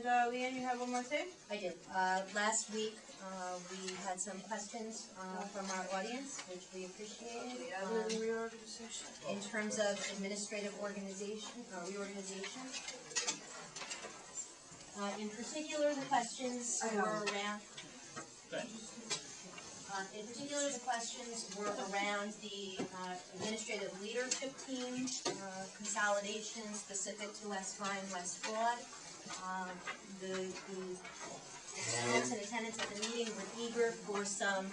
And Leanne, you have one more thing? I do. Last week we had some questions from our audience, which we appreciated. Reorganization. In terms of administrative reorganization. In particular, the questions were around. In particular, the questions were around the administrative leadership team consolidation specific to West Vine, West Broad. The folks in attendance at the meeting were eager for some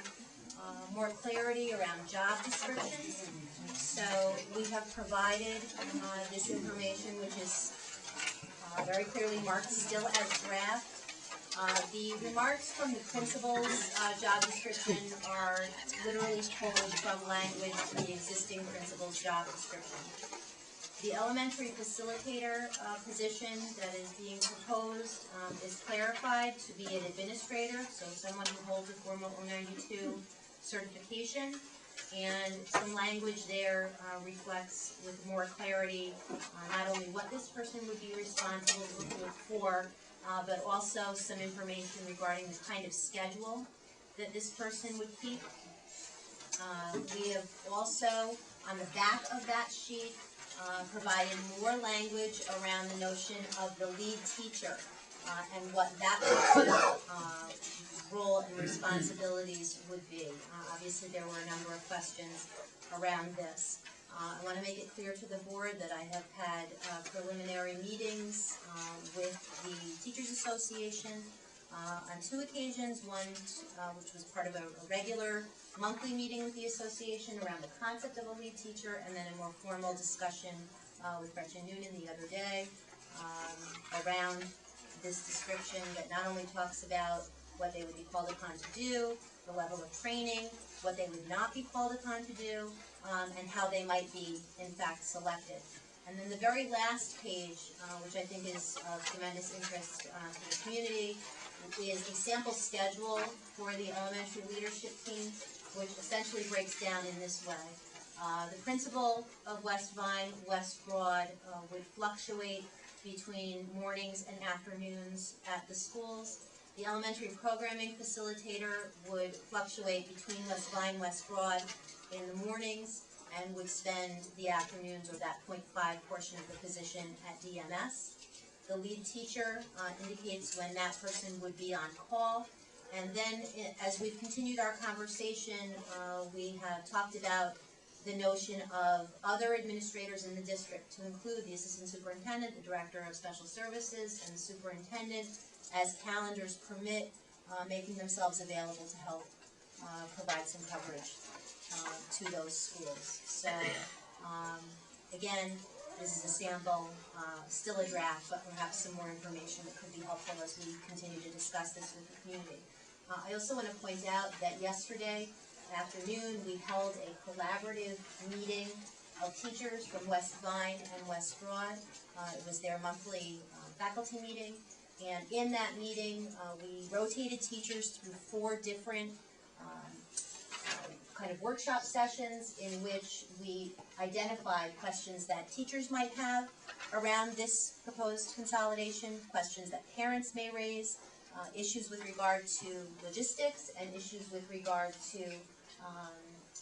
more clarity around job descriptions. So we have provided this information, which is very clearly marked still as draft. The remarks from the principal's job description are literally pulled from language from the existing principal's job description. The elementary facilitator position that is being proposed is clarified to be an administrator, so someone who holds a formal 092 certification, and some language there reflects with more clarity not only what this person would be responsible for, but also some information regarding the kind of schedule that this person would keep. We have also, on the back of that sheet, provided more language around the notion of the lead teacher and what that person's role and responsibilities would be. Obviously, there were a number of questions around this. I want to make it clear to the board that I have had preliminary meetings with the Teachers Association on 2 occasions, one which was part of a regular monthly meeting with the association around the concept of a lead teacher, and then a more formal discussion with Gretchen Noonan the other day around this description that not only talks about what they would be called upon to do, the level of training, what they would not be called upon to do, and how they might be, in fact, selected. And then the very last page, which I think is of tremendous interest to the community, is a sample schedule for the elementary leadership team, which essentially breaks down in this way. The principal of West Vine, West Broad, would fluctuate between mornings and afternoons at the schools. The elementary programming facilitator would fluctuate between West Vine, West Broad in the mornings, and would spend the afternoons, or that .5 portion of the position, at DMS. The lead teacher indicates when that person would be on call. And then, as we've continued our conversation, we have talked about the notion of other administrators in the district, to include the assistant superintendent, the director of special services, and the superintendent, as calendars permit, making themselves available to help provide some coverage to those schools. So, again, this is a sample, still a draft, but perhaps some more information that could be helpful as we continue to discuss this with the community. I also want to point out that yesterday afternoon we held a collaborative meeting of teachers from West Vine and West Broad. It was their monthly faculty meeting, and in that meeting we rotated teachers through 4 different kind of workshop sessions in which we identified questions that teachers might have around this proposed consolidation, questions that parents may raise, issues with regard to logistics, and issues with regard to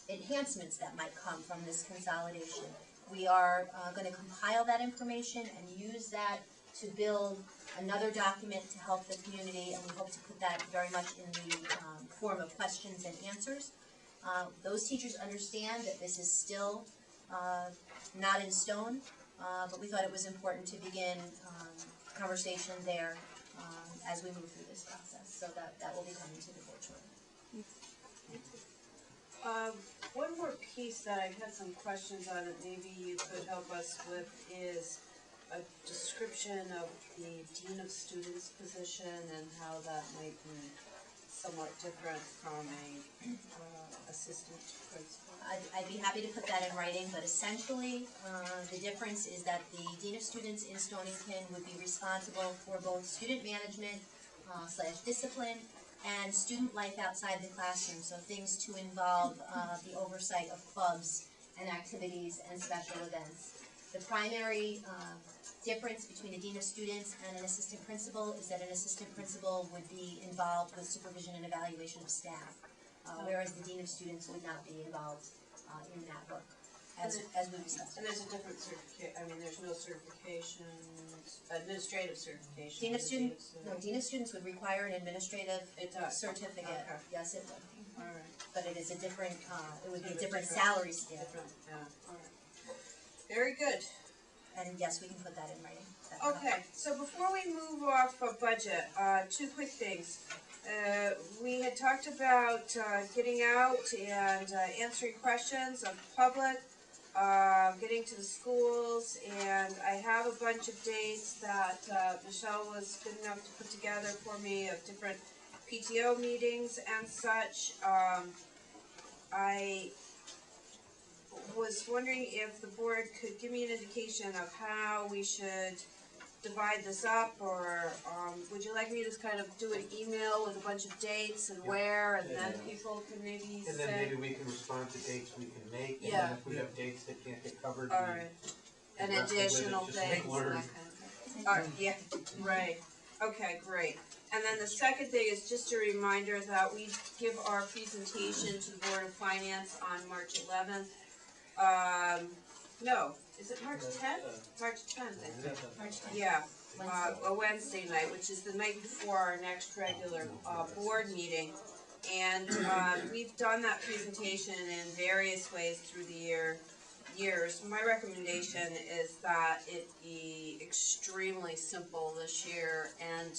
enhancements that might come from this consolidation. We are going to compile that information and use that to build another document to help the community, and we hope to put that very much in the form of questions and answers. Those teachers understand that this is still not in stone, but we thought it was important to begin conversation there as we move through this process. So that will be coming to the board shortly. One more piece that I've had some questions on that maybe you could help us with is a description of the Dean of Students position and how that might be somewhat different from a assistant principal. I'd be happy to put that in writing, but essentially the difference is that the Dean of Students in Stonington would be responsible for both student management / discipline and student life outside the classroom, so things to involve the oversight of clubs and activities and special events. The primary difference between a dean of students and an assistant principal is that an assistant principal would be involved with supervision and evaluation of staff, whereas the dean of students would not be involved in that work, as we discussed. And there's a different there's no certifications, administrative certification. Dean of students would require an administrative certificate. Okay. Yes, it would. All right. But it is a different, it would be a different salary scale. All right. Very good. And yes, we can put that in writing. Okay, so before we move off of budget, two quick things. We had talked about getting out and answering questions of the public, getting to the schools, and I have a bunch of dates that Michelle was good enough to put together for me of different PTO meetings and such. I was wondering if the board could give me an indication of how we should divide this up, or would you like me to kind of do an email with a bunch of dates and where, and then people can maybe and then maybe we can respond to dates we can make, and then if we have dates that can't get covered, all right, and additional just things and that kind of thing. All right, yeah, right. Okay, great. And then the second thing is just a reminder that we give our presentation to the Board of Finance on March 11th. No, is it March 10th? March 10th, I think. March 10th. Yeah, a Wednesday night, which is the night before our next regular board meeting. And we've done that presentation in various ways through the years. My recommendation is that it be extremely simple this year, and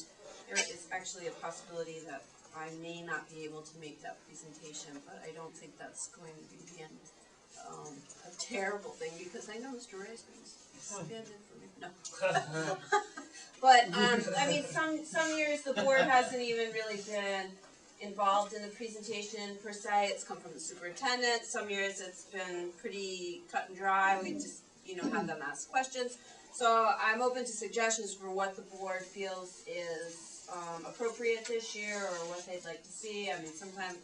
there is actually a possibility that I may not be able to make that presentation, but I don't think that's going to be a terrible thing, because I know Mr. Ray's going to stand in for me. No. But, I mean, some years the board hasn't even really been involved in the presentation per se. It's come from the superintendent. Some years it's been pretty cut and dry. We just, have them ask questions. So I'm open to suggestions for what the board feels is appropriate this year, or what they'd like to see. I mean, sometimes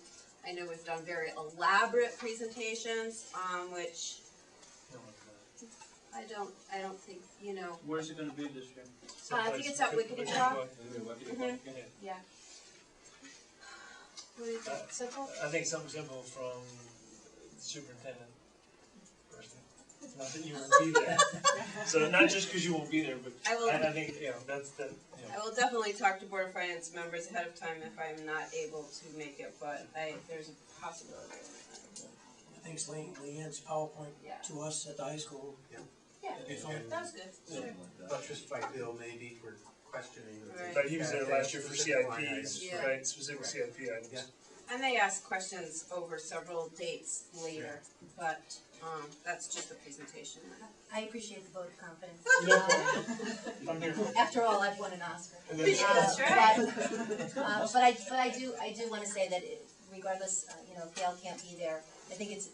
I know we've done very elaborate presentations, which I don't think, Where's it gonna be this year? I think it's at Wicked Talk. Mhm. Yeah. What do you think? Simple? I think something simple from the superintendent person. Not that you won't be there. So not just because you won't be there, but I think, that's the, I will definitely talk to Board of Finance members ahead of time if I'm not able to make it, but there's a possibility. Thanks, Leanne's PowerPoint Yeah. to us at the high school. Yeah, That'd be fun. that was good. Sure. buttressed by Bill maybe for questioning. Right. but he was there last year for Specific line CIPs, Yeah. right, specific CIP items. Yeah. And they asked questions over several dates later, but that's just a presentation. I appreciate the vote of confidence. No problem. I'm here. After all, I've won an Oscar. That's right. But I do want to say that regardless, if Gail can't be there, I think it's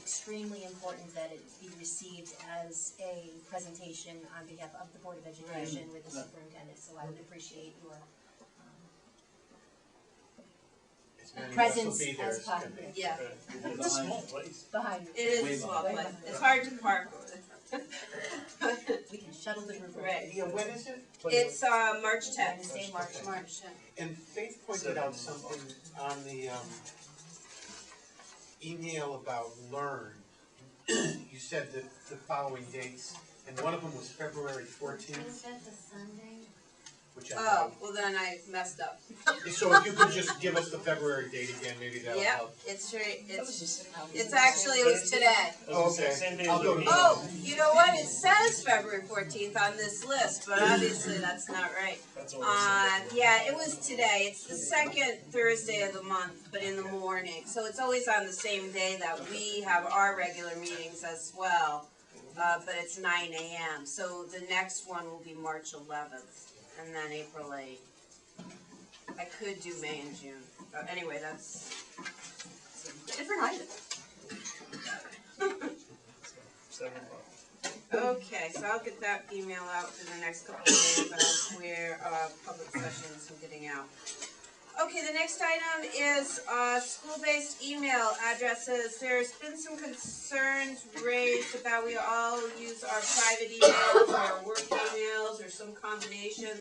extremely important that it be received as a presentation on behalf of the Board of Education with the superintendent. So I would appreciate your presence as part of it. Yeah, It's a small place. Behind you. it is a small place. It's hard to park with. We can shuttle the group. Right. Yeah, when is it? It's March 10th. Wednesday, March 10th. And Faith pointed out something on the email about Learn. You said that the following dates, and one of them was February 14th, Is that the Sunday? which I Oh, thought. well then I messed up. So if you could just give us the February date again, maybe that'll Yep, help. it's actually, it was today. Oh, okay. Same day as I'll go the to- meeting. Oh, you know what, it says February 14th on this list, but obviously that's not right. That's all I said. Yeah, it was today, it's the second Thursday of the month, but in the morning, so it's always on the same day that we have our regular meetings as well, but it's 9 a.m., so the next one will be March 11th, and then April 8th. I could do May and June, anyway, that's different items. 7 o'clock. Okay, so I'll get that email out for the next couple of days, but where public sessions and getting out. Okay, the next item is, school-based email addresses. There's been some concerns raised about we all use our private emails, or our work emails, or some combination.